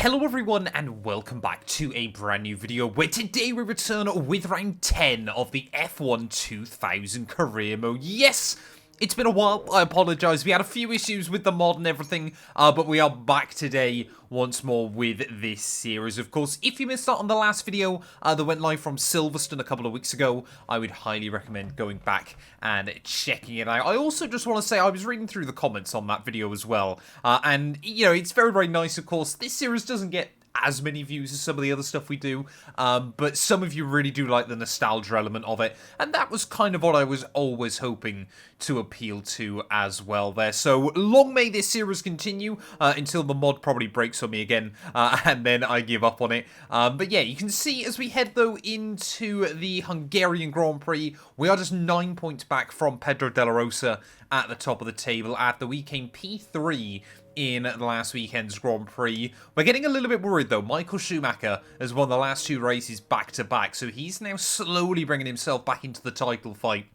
Hello everyone and welcome back to a brand new video where today we return with round 10 of the F1 2000 career mode. Yes, it's been a while, I apologise, we had a few issues with the mod and everything, but we are back today once more with this series. Of course, if you missed out on the last video that went live from Silverstone a couple of weeks ago, I would highly recommend going back and checking it out. I also just want to say I was reading through the comments on that video as well, and, you know, it's very, very nice, of course. This series doesn't get as many views as some of the other stuff we do, but some of you really do like the nostalgia element of it, and that was kind of what I was always hoping to appeal to as well there. So long may this series continue until the mod probably breaks on me again, and then I give up on it. But yeah, you can see as we head though into the Hungarian Grand Prix, we are just 9 points back from Pedro Della Rosa at the top of the table after we came P3 in last weekend's Grand Prix. We're getting a little bit worried though. Michael Schumacher has won the last two races back-to-back, so he's now slowly bringing himself back into the title fight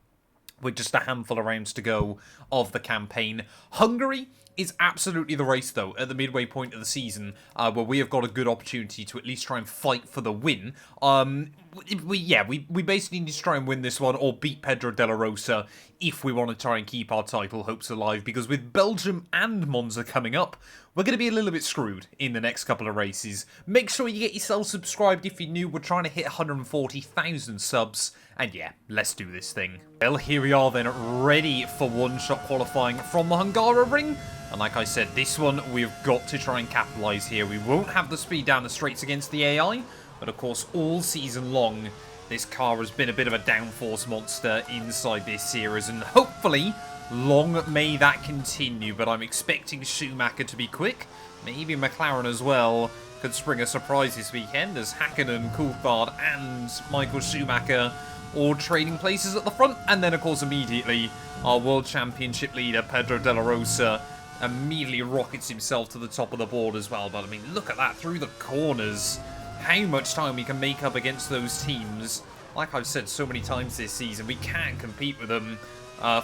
with just a handful of rounds to go of the campaign. Hungary is absolutely the race though, at the midway point of the season, where we have got a good opportunity to at least try and fight for the win. We basically need to try and win this one or beat Pedro Della Rosa if we want to try and keep our title hopes alive, because with Belgium and Monza coming up, we're going to be a little bit screwed in the next couple of races. Make sure you get yourself subscribed if you're new. We're trying to hit 140,000 subs. And yeah, let's do this thing. Well, here we are then, ready for one-shot qualifying from the Hungaroring. And like I said, this one we've got to try and capitalise here. We won't have the speed down the straights against the AI. But of course, all season long, this car has been a bit of a downforce monster inside this series. And hopefully, long may that continue. But I'm expecting Schumacher to be quick. Maybe McLaren as well could spring a surprise this weekend, as Hakkinen, Coulthard and Michael Schumacher all trading places at the front. And then, of course, immediately, our World Championship leader, Pedro Della Rosa, immediately rockets himself to the top of the board as well. But, I mean, look at that through the corners. How much time we can make up against those teams. Like I've said so many times this season, we can't compete with them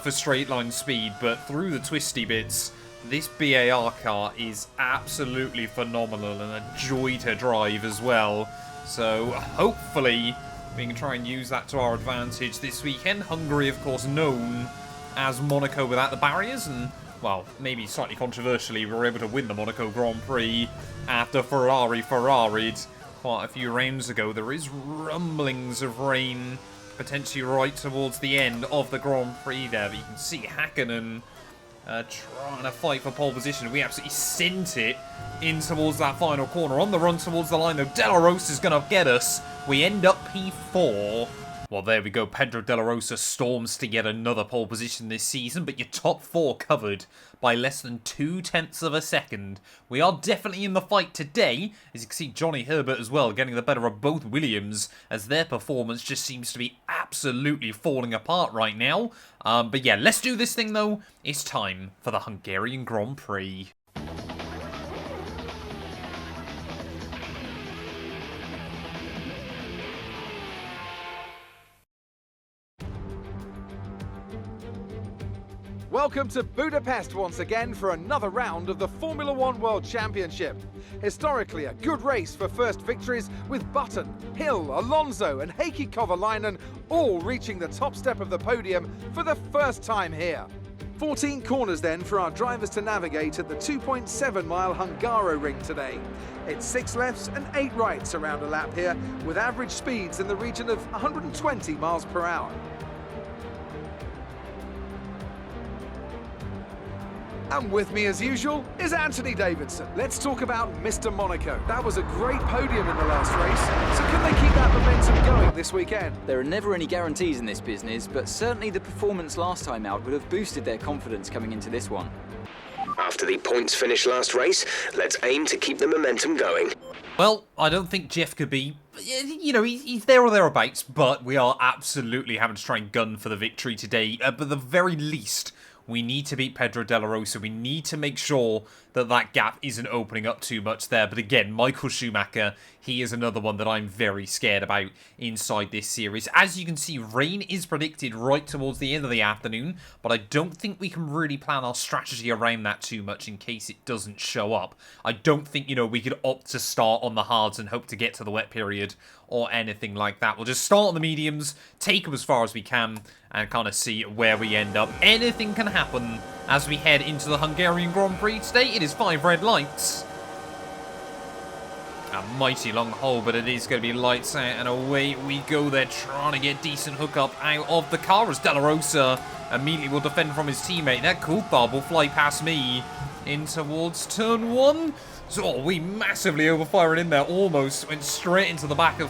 for straight line speed. But through the twisty bits, this BAR car is absolutely phenomenal and a joy to drive as well. So, hopefully we can try and use that to our advantage this weekend. Hungary, of course, known as Monaco without the barriers. And, well, maybe slightly controversially, we were able to win the Monaco Grand Prix after Ferrari'd quite a few rounds ago. There is rumblings of rain potentially right towards the end of the Grand Prix there. But you can see Hakkinen trying to fight for pole position. We absolutely sent it in towards that final corner. On the run towards the line, though, Della Rosa is going to get us. We end up P4. Well, there we go. Pedro Della Rosa storms to get another pole position this season, but your top four covered by less than 0.2 of a second. We are definitely in the fight today. As you can see, Johnny Herbert as well getting the better of both Williams, as their performance just seems to be absolutely falling apart right now. But yeah, let's do this thing though. It's time for the Hungarian Grand Prix. Welcome to Budapest once again for another round of the Formula One World Championship. Historically, a good race for first victories, with Button, Hill, Alonso and Heikki Kovalainen all reaching the top step of the podium for the first time here. 14 corners then for our drivers to navigate at the 2.7-mile Hungaroring today. It's 6 lefts and 8 rights around a lap here, with average speeds in the region of 120 miles per hour. And with me, as usual, is Anthony Davidson. Let's talk about Mr. Monaco. That was a great podium in the last race. So can they keep that momentum going this weekend? There are never any guarantees in this business, but certainly the performance last time out would have boosted their confidence coming into this one. After the points finish last race, let's aim to keep the momentum going. Well, I don't think Jeff could be, you know, he's there or thereabouts, but we are absolutely having to try and gun for the victory today. But at the very least, we need to beat Pedro Della Rosa. We need to make sure that gap isn't opening up too much there. But again, Michael Schumacher, he is another one that I'm very scared about inside this series. As you can see, rain is predicted right towards the end of the afternoon, but I don't think we can really plan our strategy around that too much in case it doesn't show up. I don't think, you know, we could opt to start on the hards and hope to get to the wet period or anything like that. We'll just start on the mediums, take them as far as we can, and kind of see where we end up. Anything can happen as we head into the Hungarian Grand Prix today. It is 5 red lights. A mighty long hole, but it is going to be lights out, and away we go there, trying to get decent hookup out of the car as De La Rosa immediately will defend from his teammate. That Coulthard will fly past me in towards turn 1. So we massively overfiring in there, almost went straight into the back of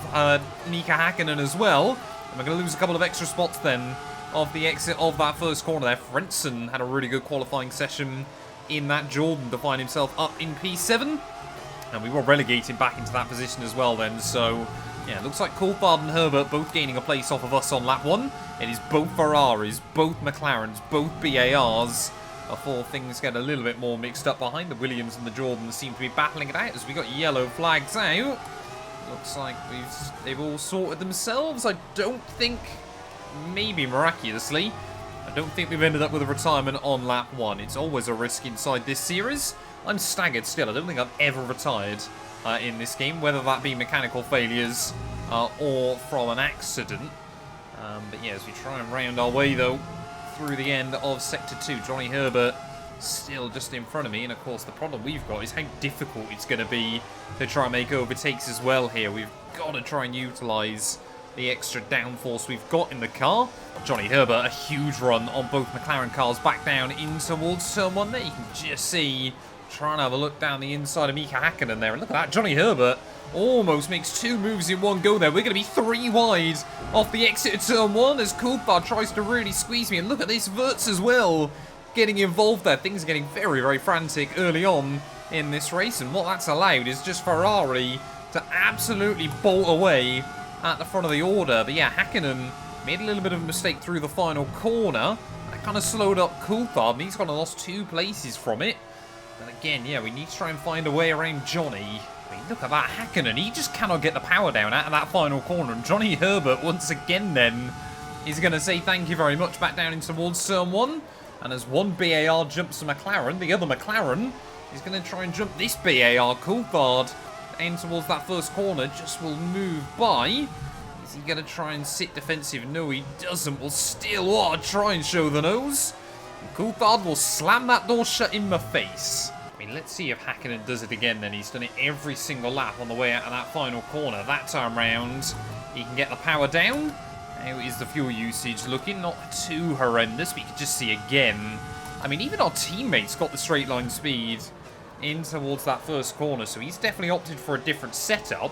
Mika Hakkinen as well. And we're going to lose a couple of extra spots then of the exit of that first corner there. Frentzen had a really good qualifying session in that Jordan to find himself up in P7. And we were relegated back into that position as well then. So, yeah, it looks like Coulthard and Herbert both gaining a place off of us on lap 1. It is both Ferraris, both McLarens, both BARs. Before things get a little bit more mixed up behind. The Williams and the Jordans seem to be battling it out as we got yellow flags out. Looks like they've all sorted themselves. I don't think, maybe miraculously, I don't think we've ended up with a retirement on lap 1. It's always a risk inside this series. I'm staggered still. I don't think I've ever retired in this game, whether that be mechanical failures or from an accident. But yeah, as we try and round our way though through the end of Sector 2, Johnny Herbert still just in front of me. And of course the problem we've got is how difficult it's going to be to try and make overtakes as well here. We've got to try and utilise the extra downforce we've got in the car. Johnny Herbert, a huge run on both McLaren cars back down in towards turn 1 there. You can just see, trying to have a look down the inside of Mika Hakkinen there. And look at that, Johnny Herbert almost makes 2 moves in one go there. We're going to be 3 wide off the exit of turn 1 as Coulthard tries to really squeeze me. And look at this, Wirtz as well getting involved there. Things are getting very, very frantic early on in this race. And what that's allowed is just Ferrari to absolutely bolt away at the front of the order. But yeah, Hakkinen made a little bit of a mistake through the final corner. That kind of slowed up Coulthard, and he's kind of lost 2 places from it. But again, yeah, we need to try and find a way around Johnny. I mean, look at that Hakkinen. He just cannot get the power down out of that final corner. And Johnny Herbert, once again then, is going to say thank you very much back down in towards turn 1. And as one BAR jumps to McLaren, the other McLaren is going to try and jump this BAR. Coulthard in towards that first corner, just will move by. Is he going to try and sit defensive? No, he doesn't. Will still try and show the nose. And Coulthard will slam that door shut in my face. I mean, let's see if Hakkinen does it again then. He's done it every single lap on the way out of that final corner. That time round, he can get the power down. How is the fuel usage looking? Not too horrendous, but you can just see again. I mean, even our teammates got the straight line speed in towards that first corner, so he's definitely opted for a different setup.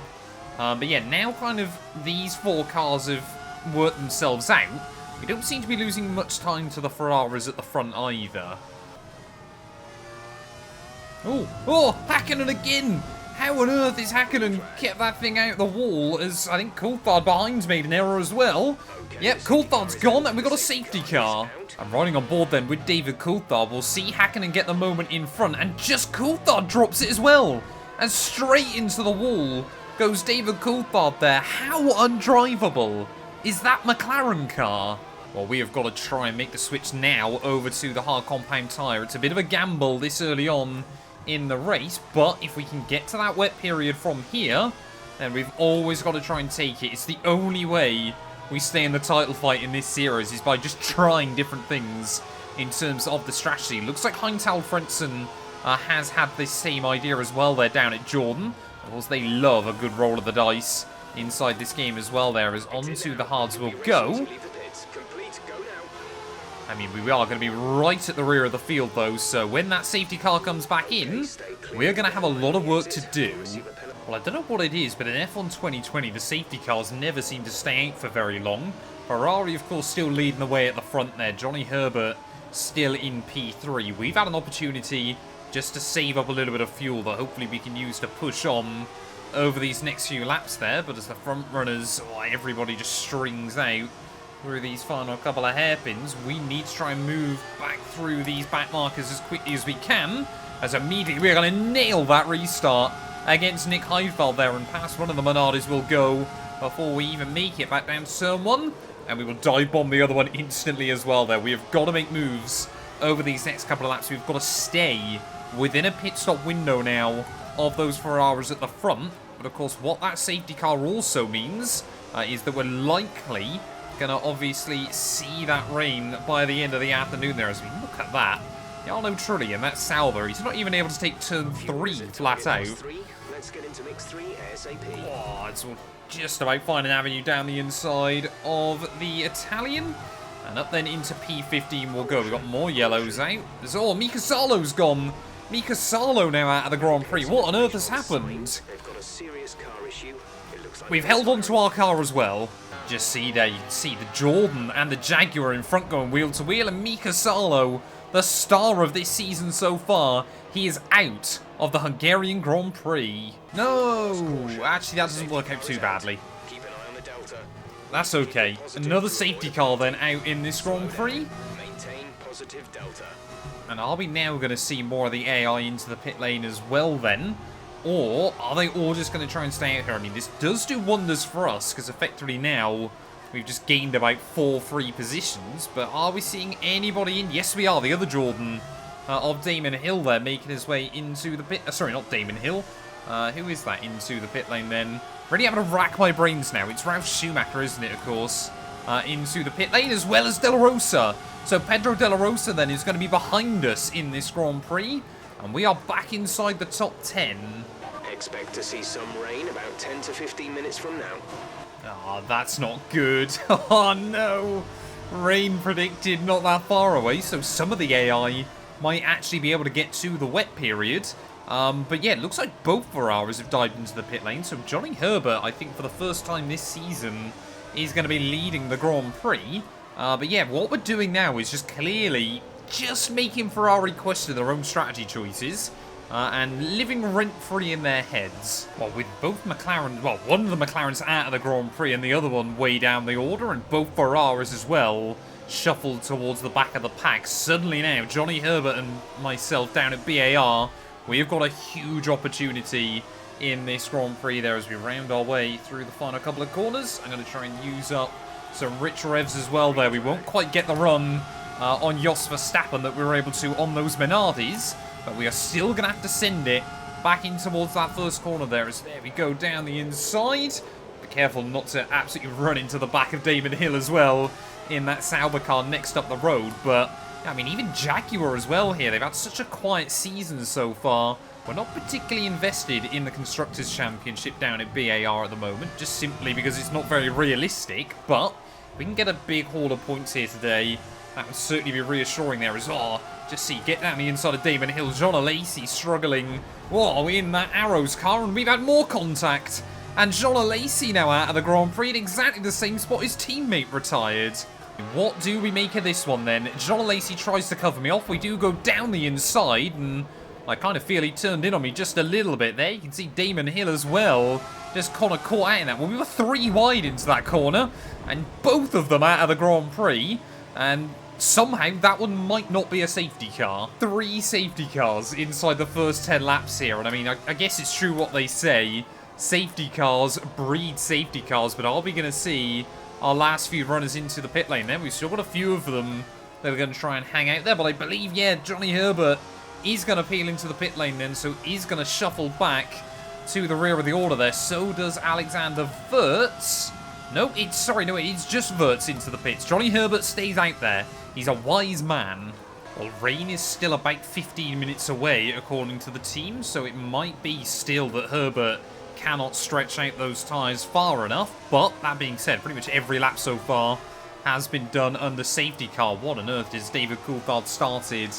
But yeah, now kind of these 4 cars have worked themselves out. We don't seem to be losing much time to the Ferraris at the front either. Oh, Hakkinen again! How on earth is Hakkinen kept that thing out the wall, as I think Coulthard behind's made an error as well. Yep, Coulthard's gone, and we've got a safety car. I'm riding on board then with David Coulthard. We'll see Hakkinen get the moment in front, and just Coulthard drops it as well. And straight into the wall goes David Coulthard there. How undrivable is that McLaren car? Well, we have got to try and make the switch now over to the hard compound tyre. It's a bit of a gamble this early on in the race, but if we can get to that wet period from here, then we've always got to try and take it. It's the only way we stay in the title fight in this series, is by just trying different things in terms of the strategy. Looks like Heintal Frentzen has had this same idea as well there down at Jordan. Of course, they love a good roll of the dice inside this game as well there, as onto the hards will go. I mean, we are going to be right at the rear of the field, though, so when that safety car comes back in, we're going to have a lot of work to do. Well, I don't know what it is, but in F1 2020, the safety cars never seem to stay out for very long. Ferrari, of course, still leading the way at the front there. Johnny Herbert still in P3. We've had an opportunity just to save up a little bit of fuel that hopefully we can use to push on over these next few laps there. But as the front runners, everybody just strings out through these final couple of hairpins, we need to try and move back through these back markers as quickly as we can. as immediately we're going to nail that restart against Nick Heidfeld there, and past one of the Minardis will go before we even make it back down to turn 1. And we will dive bomb the other one instantly as well there. We have got to make moves over these next couple of laps. We've got to stay within a pit stop window now of those Ferraris at the front. But of course, what that safety car also means is that we're likely going to obviously see that rain by the end of the afternoon there. As we look at that, Jarno Trulli and that Sauber, he's not even able to take turn 3 flat out. Let's get into mix 3 ASAP. Oh, it's just about find an avenue down the inside of the Italian. And up then into P15 we'll go. We've got more yellows out. Oh, Mika Salo's gone. Mika Salo now out of the Grand Prix. What on earth has happened? We've held on to our car as well. Just see there, you can see the Jordan and the Jaguar in front going wheel to wheel. And Mika Salo, the star of this season so far, he is out of the Hungarian Grand Prix. No, actually that doesn't work out too badly. Keep an eye on the Delta. That's okay. Another safety car then out in this Grand Prix. Maintain positive Delta. And are we now going to see more of the AI into the pit lane as well then? Or are they all just going to try and stay out here? I mean, this does do wonders for us, because effectively now we've just gained about 4 free positions. But are we seeing anybody in? Yes, we are. The other Jordan of Damon Hill there making his way into the pit. Sorry, not Damon Hill. Who is that into the pit lane then? Really having to rack my brains now. It's Ralf Schumacher, isn't it, of course? Into the pit lane, as well as De La Rosa. So Pedro De La Rosa then is going to be behind us in this Grand Prix. And we are back inside the top 10. Expect to see some rain about 10 to 15 minutes from now. Oh, that's not good. Oh, no. Rain predicted not that far away. So some of the AI might actually be able to get to the wet period. But yeah, it looks like both Ferraris have dived into the pit lane. So Johnny Herbert, I think for the first time this season, is going to be leading the Grand Prix. But yeah, what we're doing now is just clearly just making Ferrari question their own strategy choices. And living rent-free in their heads. Well, with both McLaren, well, one of the McLarens out of the Grand Prix and the other one way down the order, and both Ferraris as well shuffled towards the back of the pack. Suddenly now, Johnny Herbert and myself down at BAR, we have got a huge opportunity in this Grand Prix there as we round our way through the final couple of corners. I'm going to try and use up some rich revs as well there. We won't quite get the run on Jos Verstappen that we were able to on those Minardis, but we are still going to have to send it back in towards that first corner there. As there we go down the inside. Be careful not to absolutely run into the back of Damon Hill as well in that Sauber car next up the road. But, I mean, even Jaguar as well here. They've had such a quiet season so far. We're not particularly invested in the Constructors' Championship down at BAR at the moment, just simply because it's not very realistic. But we can get a big haul of points here today. That would certainly be reassuring there as well. Just see, get down the inside of Damon Hill. John Alesi struggling. Whoa, in that Arrows car, and we've had more contact. And John Alesi now out of the Grand Prix at exactly the same spot his teammate retired. What do we make of this one then? John Alesi tries to cover me off. We do go down the inside, and I kind of feel he turned in on me just a little bit there. You can see Damon Hill as well. Just kind of caught out in that. Well, we were 3 wide into that corner, and both of them out of the Grand Prix. And somehow that one might not be a safety car. 3 safety cars inside the first 10 laps here. And I mean, I guess it's true what they say. Safety cars breed safety cars. But are we going to see our last few runners into the pit lane then? We've still got a few of them that are going to try and hang out there. But I believe, yeah, Johnny Herbert is going to peel into the pit lane then. So he's going to shuffle back to the rear of the order there. So does Alexander Wirtz. No, it's just Wirtz into the pits. Johnny Herbert stays out there. He's a wise man. Well, rain is still about 15 minutes away, according to the team, so it might be still that Herbert cannot stretch out those tyres far enough. But, that being said, pretty much every lap so far has been done under safety car. What on earth has David Coulthard started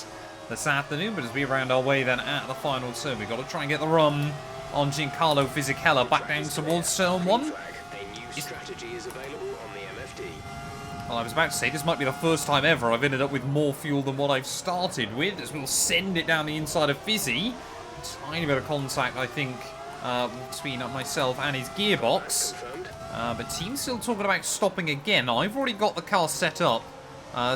this afternoon? But as we round our way then at the final turn, we've got to try and get the run on Giancarlo Fisichella back down towards turn 1. Strategy is available on the MFD. Well, I was about to say, this might be the first time ever I've ended up with more fuel than what I've started with, as we'll send it down the inside of Fizzy. Tiny bit of contact, I think, between myself and his gearbox. But team's still talking about stopping again. I've already got the car set up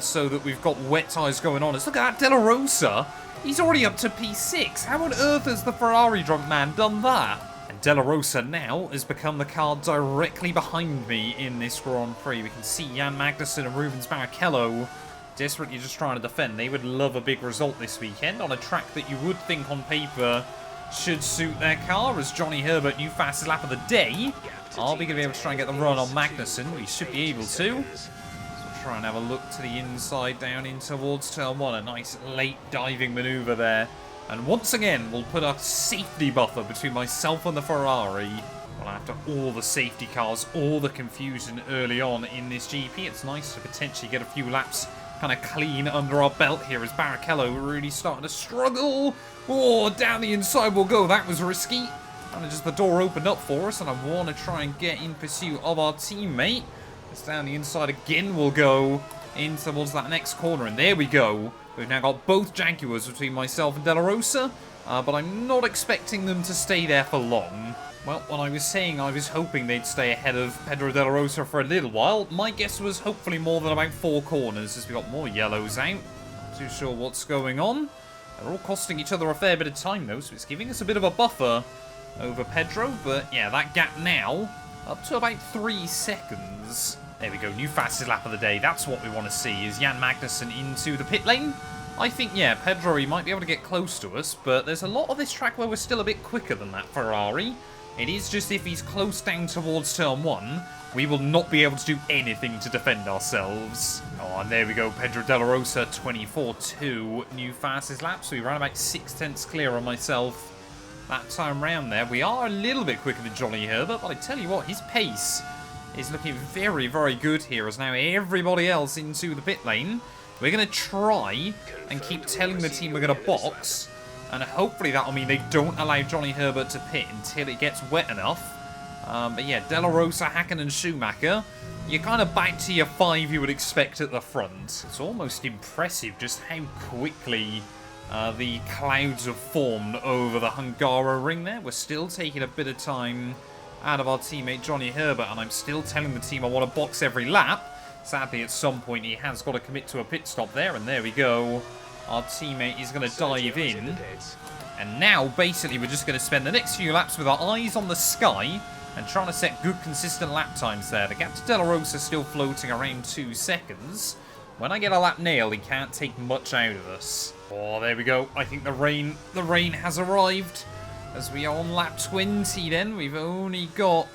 so that we've got wet tyres going on. Let's look at that De La Rosa. He's already up to P6. How on earth has the Ferrari drunk man done that? And De La Rosa now has become the car directly behind me in this Grand Prix. We can see Jan Magnussen and Rubens Barrichello desperately just trying to defend. They would love a big result this weekend on a track that you would think on paper should suit their car. As Johnny Herbert, new fastest lap of the day. Are we going to be able to try and get the run on Magnussen? We should be able to. So we'll try and have a look to the inside down in towards turn 1. A nice late diving manoeuvre there. And once again, we'll put a safety buffer between myself and the Ferrari. Well, after all the safety cars, all the confusion early on in this GP, it's nice to potentially get a few laps kind of clean under our belt here as Barrichello really starting to struggle. Oh, down the inside we'll go. That was risky. And just the door opened up for us, and I want to try and get in pursuit of our teammate. Just down the inside again we'll go in towards that next corner, and there we go. We've now got both Jaguars between myself and De La Rosa, but I'm not expecting them to stay there for long. Well, when I was saying I was hoping they'd stay ahead of Pedro De La Rosa for a little while, my guess was hopefully more than about 4 corners as we got more yellows out. Not too sure what's going on. They're all costing each other a fair bit of time though, so it's giving us a bit of a buffer over Pedro. But yeah, that gap now up to about 3 seconds. There we go, new fastest lap of the day. That's what we want to see, is Jan Magnussen into the pit lane. I think, yeah, Pedro, he might be able to get close to us, but there's a lot of this track where we're still a bit quicker than that Ferrari. It is just if he's close down towards turn 1, we will not be able to do anything to defend ourselves. Oh, and there we go, Pedro De La Rosa, 24.2, new fastest lap, so we ran about 6/10 clear on myself that time round there. We are a little bit quicker than Johnny Herbert, but I tell you what, his pace is looking very, very good here as now everybody else into the pit lane. We're going to try and keep telling the team we're going to box, and hopefully that'll mean they don't allow Johnny Herbert to pit until it gets wet enough. But yeah, De La Rosa, Hacken and Schumacher, you're kind of back to your 5 you would expect at the front. It's almost impressive just how quickly the clouds have formed over the Hungaroring there. We're still taking a bit of time out of our teammate Johnny Herbert, and I'm still telling the team I want to box every lap. Sadly, at some point he has got to commit to a pit stop there, and there we go. Our teammate is going to dive in. And now, basically, we're just going to spend the next few laps with our eyes on the sky and trying to set good, consistent lap times there. The gap to De La Rosa still floating around 2 seconds. When I get a lap nailed, he can't take much out of us. Oh, there we go. I think the rain has arrived. As we are on lap 20 then, we've only got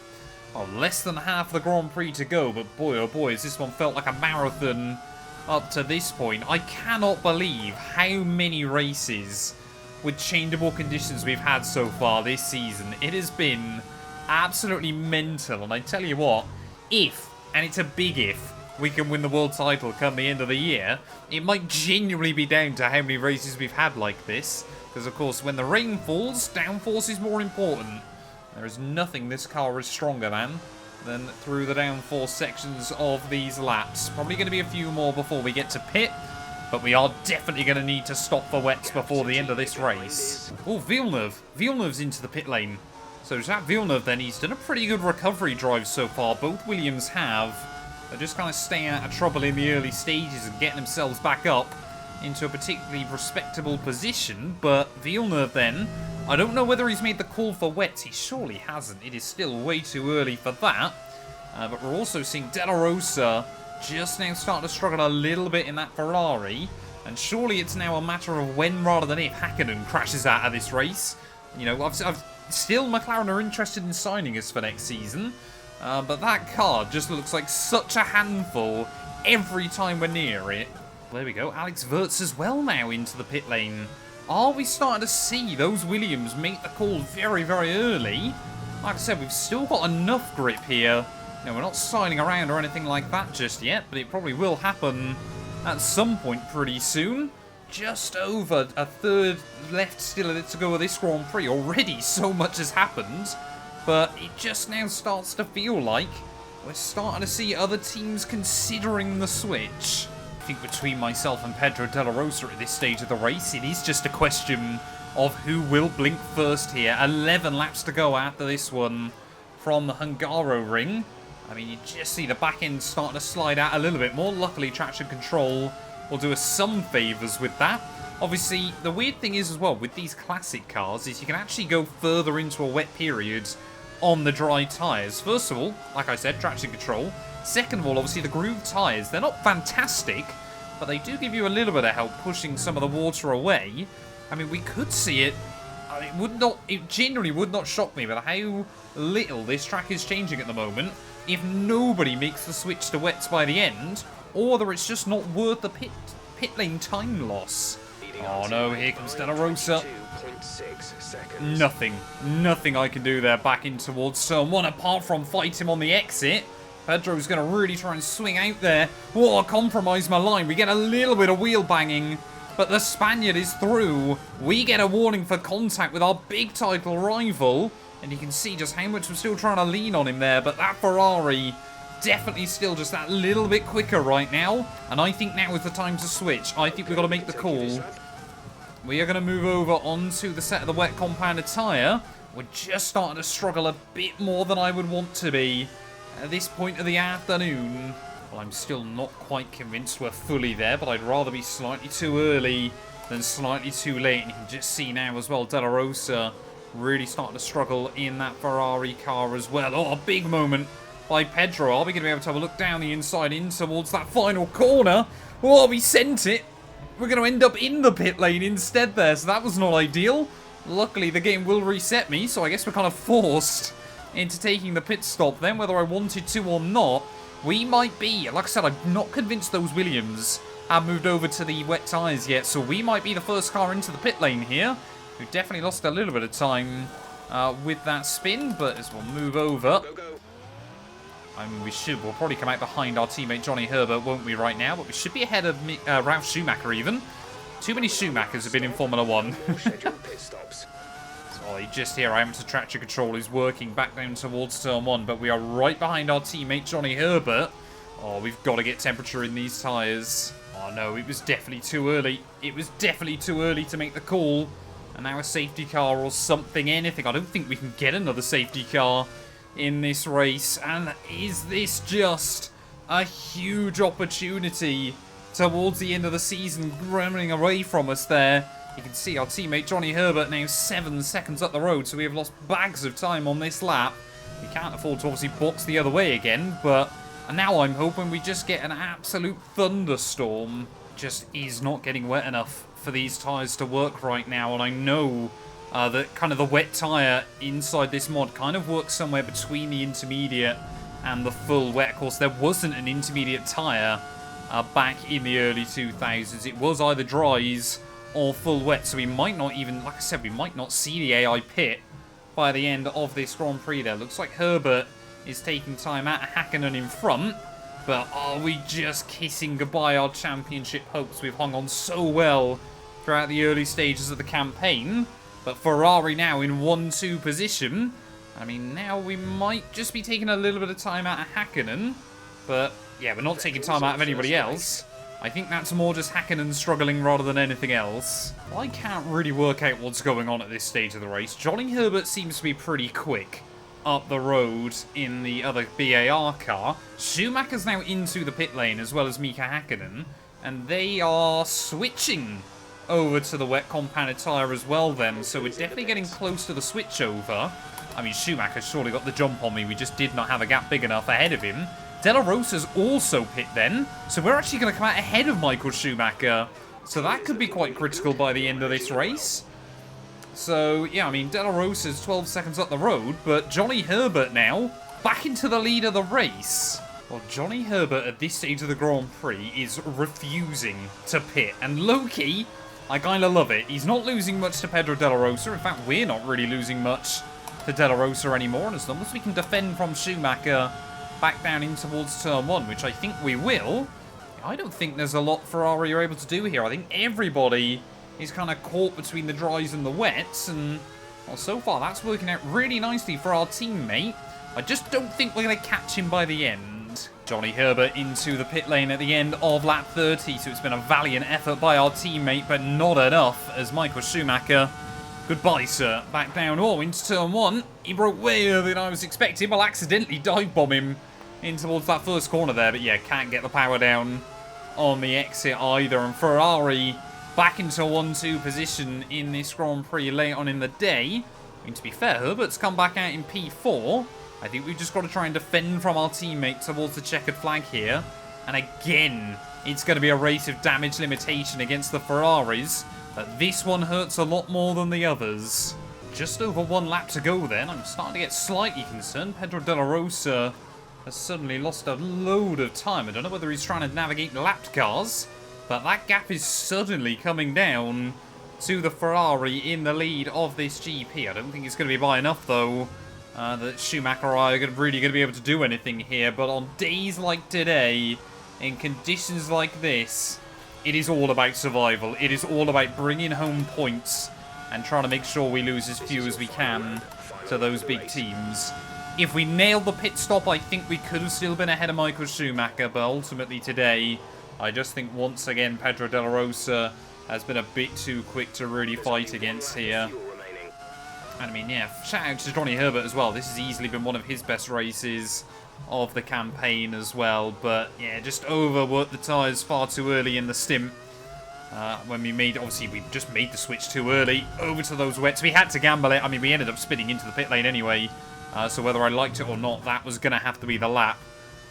less than half the Grand Prix to go, but boy oh boy, has this one felt like a marathon up to this point. I cannot believe how many races with changeable conditions we've had so far this season. It has been absolutely mental, and I tell you what, if, and it's a big if, we can win the world title come the end of the year, it might genuinely be down to how many races we've had like this, because of course when the rain falls, downforce is more important. There is nothing this car is stronger than through the downforce sections of these laps. Probably going to be a few more before we get to pit, but we are definitely going to need to stop for wets before the end of this race. Oh, Villeneuve. Villeneuve's into the pit lane. So Jacques Villeneuve then, he's done a pretty good recovery drive so far. Both Williams have. They're just kind of staying out of trouble in the early stages and getting themselves back up into a particularly respectable position. But Villeneuve then, I don't know whether he's made the call for wets. He surely hasn't. It is still way too early for that. But we're also seeing De La Rosa just now starting to struggle a little bit in that Ferrari. And surely it's now a matter of when rather than if Hakkinen crashes out of this race. You know, still McLaren are interested in signing us for next season. But that car just looks like such a handful every time we're near it. There we go. Alex Wurz as well now into the pit lane. Are we starting to see those Williams make the call very, very early? Like I said, we've still got enough grip here. You know, we're not signing around or anything like that just yet, but it probably will happen at some point pretty soon. Just over a third left still to go of this Grand Prix. Already so much has happened, but it just now starts to feel like we're starting to see other teams considering the switch. I think between myself and Pedro De La Rosa at this stage of the race, it is just a question of who will blink first here. 11 laps to go after this one from the Hungaroring. I mean, you just see the back end starting to slide out a little bit more. Luckily, traction control will do us some favours with that. Obviously, the weird thing is as well, with these classic cars, is you can actually go further into a wet period on the dry tyres. First of all, like I said, traction control. Second of all, obviously the groove tyres, they're not fantastic, but they do give you a little bit of help pushing some of the water away. I mean, we could see it. It genuinely would not shock me with how little this track is changing at the moment if nobody makes the switch to wets by the end, or whether it's just not worth the pit lane time loss. Oh no, here comes De La Rosa. Nothing I can do there back in towards turn 1 apart from fight him on the exit. Pedro's going to really try and swing out there. Oh, compromise my line. We get a little bit of wheel banging, but the Spaniard is through. We get a warning for contact with our big title rival, and you can see just how much we're still trying to lean on him there, but that Ferrari definitely still just that little bit quicker right now, and I think now is the time to switch. I think we've got to make the call. We are going to move over onto the set of the wet compounded tyre. We're just starting to struggle a bit more than I would want to be at this point of the afternoon. Well, I'm still not quite convinced we're fully there, but I'd rather be slightly too early than slightly too late. And you can just see now as well, De La Rosa really starting to struggle in that Ferrari car as well. Oh, a big moment by Pedro. Are we going to be able to have a look down the inside in towards that final corner? Oh, we sent it. We're going to end up in the pit lane instead there, so that was not ideal. Luckily, the game will reset me, so I guess we're kind of forced into taking the pit stop then, whether I wanted to or not. We might be, like I said, I'm not convinced those Williams have moved over to the wet tyres yet, so we might be the first car into the pit lane here. We've definitely lost a little bit of time with that spin, but as we'll move over... I mean, we'll probably come out behind our teammate Johnny Herbert, won't we, right now? But we should be ahead of Ralf Schumacher, even. Too many Schumachers have been in Formula 1. So just here, amateur traction control is working back down towards turn 1, but we are right behind our teammate Johnny Herbert. Oh, we've got to get temperature in these tyres. Oh, no, it was definitely too early. It was definitely too early to make the call. And now a safety car or something, anything. I don't think we can get another safety car in this race, and is this just a huge opportunity towards the end of the season running away from us there? You can see our teammate Johnny Herbert now 7 seconds up the road, so we have lost bags of time on this lap. We can't afford to obviously box the other way again, but now I'm hoping we just get an absolute thunderstorm. Just is not getting wet enough for these tyres to work right now, and I know that kind of the wet tyre inside this mod kind of works somewhere between the intermediate and the full wet. Of course, there wasn't an intermediate tyre back in the early 2000s. It was either dries or full wet, so we might not even, like I said, we might not see the AI pit by the end of this Grand Prix there. Looks like Herbert is taking time out of Hakkinen in front, but are we just kissing goodbye our championship hopes? We've hung on so well throughout the early stages of the campaign. But Ferrari now in 1-2 position. I mean, now we might just be taking a little bit of time out of Hakkinen. But, yeah, we're not taking time out of anybody else. I think that's more just Hakkinen struggling rather than anything else. Well, I can't really work out what's going on at this stage of the race. Johnny Herbert seems to be pretty quick up the road in the other BAR car. Schumacher's now into the pit lane as well as Mika Hakkinen. And they are switching over to the wet compounded tyre as well then, so we're definitely getting close to the switch over. I mean, Schumacher's surely got the jump on me. We just did not have a gap big enough ahead of him. De La Rosa's also pit then, so we're actually going to come out ahead of Michael Schumacher. So that could be quite critical by the end of this race. So, yeah, I mean, De La Rosa's 12 seconds up the road, but Johnny Herbert now back into the lead of the race. Well, Johnny Herbert at this stage of the Grand Prix is refusing to pit, and low-key, I kind of love it. He's not losing much to Pedro De La Rosa. In fact, we're not really losing much to De La Rosa anymore. And as long as we can defend from Schumacher back down in towards turn 1, which I think we will, I don't think there's a lot Ferrari are able to do here. I think everybody is kind of caught between the dries and the wets. And, well, so far that's working out really nicely for our teammate. I just don't think we're going to catch him by the end. Johnny Herbert into the pit lane at the end of lap 30, so it's been a valiant effort by our teammate, but not enough as Michael Schumacher, goodbye sir, back down, into turn 1. He broke way earlier than I was expecting. I'll accidentally dive bomb him in towards that first corner there, but yeah, can't get the power down on the exit either, and Ferrari back into a 1-2 position in this Grand Prix late on in the day. I mean, to be fair, Herbert's come back out in P4. I think we've just got to try and defend from our teammate towards the checkered flag here. And again, it's going to be a rate of damage limitation against the Ferraris. But this one hurts a lot more than the others. Just over 1 lap to go then. I'm starting to get slightly concerned. Pedro de la Rosa has suddenly lost a load of time. I don't know whether he's trying to navigate lapped cars. But that gap is suddenly coming down to the Ferrari in the lead of this GP. I don't think it's going to be by enough, though, that Schumacher are really going to be able to do anything here. But on days like today, in conditions like this, it is all about survival. It is all about bringing home points and trying to make sure we lose as few as we can to those big teams. If we nailed the pit stop, I think we could have still been ahead of Michael Schumacher, but ultimately today, I just think once again Pedro de la Rosa has been a bit too quick to really fight against here. And I mean, yeah, shout out to Johnny Herbert as well. This has easily been one of his best races of the campaign as well. But yeah, just overworked the tyres far too early in the stint. When we made, obviously we just made the switch too early over to those wets. We had to gamble it. I mean, we ended up spinning into the pit lane anyway. So whether I liked it or not, that was going to have to be the lap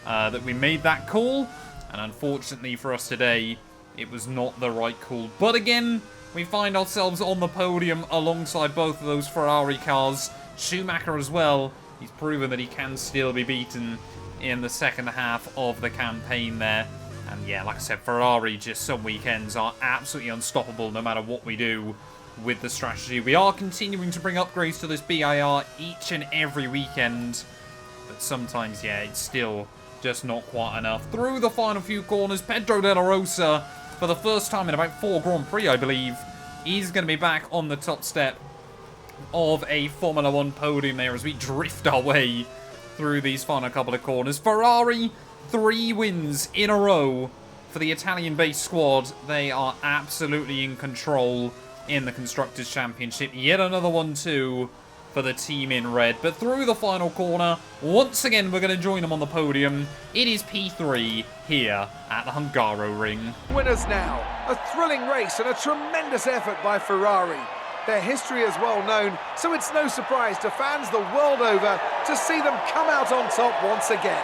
that we made that call. And unfortunately for us today, it was not the right call. But again, we find ourselves on the podium alongside both of those Ferrari cars. Schumacher as well. He's proven that he can still be beaten in the second half of the campaign there. And yeah, like I said, Ferrari just some weekends are absolutely unstoppable no matter what we do with the strategy. We are continuing to bring upgrades to this BIR each and every weekend. But sometimes, yeah, it's still just not quite enough. Through the final few corners, Pedro de la Rosa, for the first time in about 4 Grand Prix, I believe, is going to be back on the top step of a Formula 1 podium there as we drift our way through these final couple of corners. Ferrari, 3 wins in a row for the Italian-based squad. They are absolutely in control in the Constructors' Championship. Yet another one, too, for the team in red. But through the final corner, once again, we're going to join them on the podium. It is P3 here at the Hungaroring. Winners now. A thrilling race and a tremendous effort by Ferrari. Their history is well known, so it's no surprise to fans the world over to see them come out on top once again.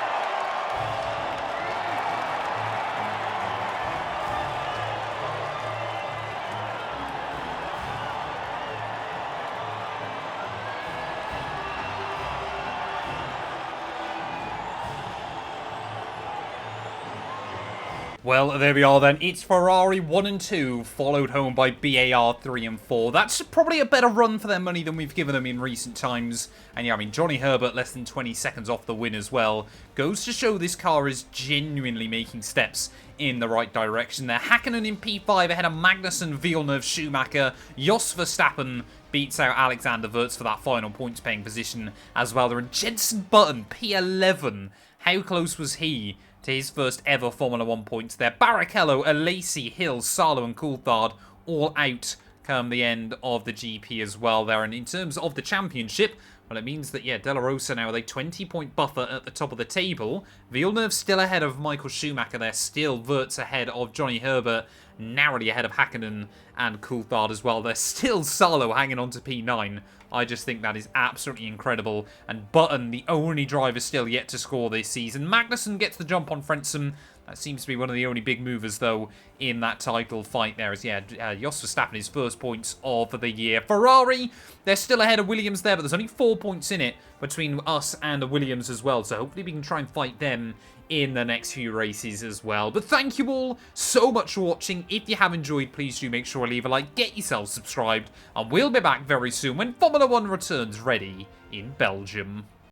Well, there we are then. It's Ferrari 1 and 2, followed home by BAR 3 and 4. That's probably a better run for their money than we've given them in recent times. And yeah, I mean, Johnny Herbert less than 20 seconds off the win as well. Goes to show this car is genuinely making steps in the right direction. They're Hakkinen in P5 ahead of Magnussen, Villeneuve, Schumacher. Jos Verstappen beats out Alexander Wurz for that final points paying position as well. They're in Jenson Button, P11. How close was he to his first ever Formula 1 points there? Barrichello, Alesi, Hill, Salo and Coulthard all out come the end of the GP as well there. And in terms of the championship, well, it means that, yeah, De La Rosa now with a 20-point buffer at the top of the table. Villeneuve still ahead of Michael Schumacher there. Still Wurz ahead of Johnny Herbert. Narrowly ahead of Hakkinen and Coulthard as well. There's still Salo hanging on to P9. I just think that is absolutely incredible. And Button, the only driver still yet to score this season. Magnussen gets the jump on Frentzen. That seems to be one of the only big movers, though, in that title fight there. As, yeah, Jos Verstappen, his first points of the year. Ferrari, they're still ahead of Williams there, but there's only 4 points in it between us and the Williams as well. So hopefully we can try and fight them in the next few races as well. But thank you all so much for watching. If you have enjoyed, please do make sure to leave a like, get yourselves subscribed, and we'll be back very soon when Formula 1 returns ready in Belgium.